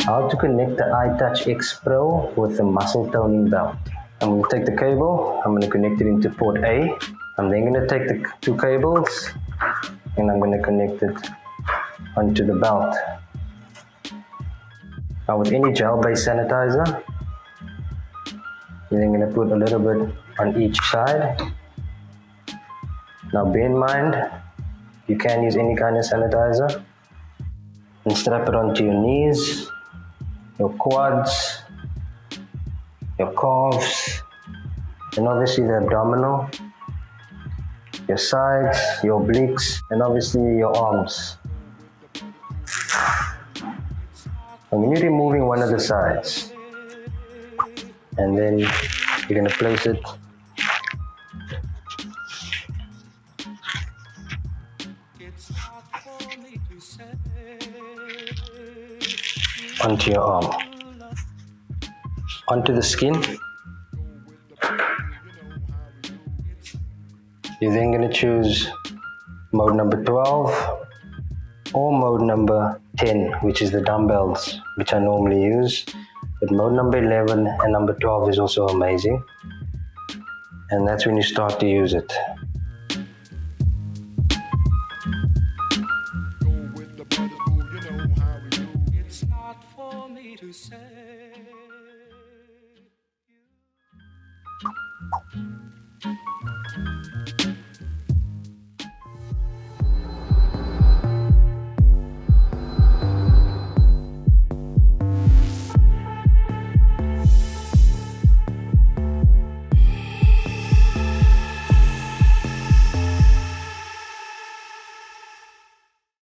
How to connect the iTouch X Pro with the muscle toning belt. I'm going to take the cable, I'm going to connect it into port A. I'm then going to take the two cables and I'm going to connect it onto the belt. Now with any gel-based sanitizer, you're then going to put a little bit on each side. Now bear in mind, you can use any kind of sanitizer. And strap it onto your knees, your quads, your calves, and obviously the abdominal, your sides, your obliques, and obviously your arms. And when you're removing one of the sides, and then you're going to place it onto your arm, onto the skin. You're then going to choose mode number 12 or mode number 10, which is the dumbbells, which I normally use. But mode number 11 and number 12 is also amazing. And that's when you start to use it. It's not for me to say.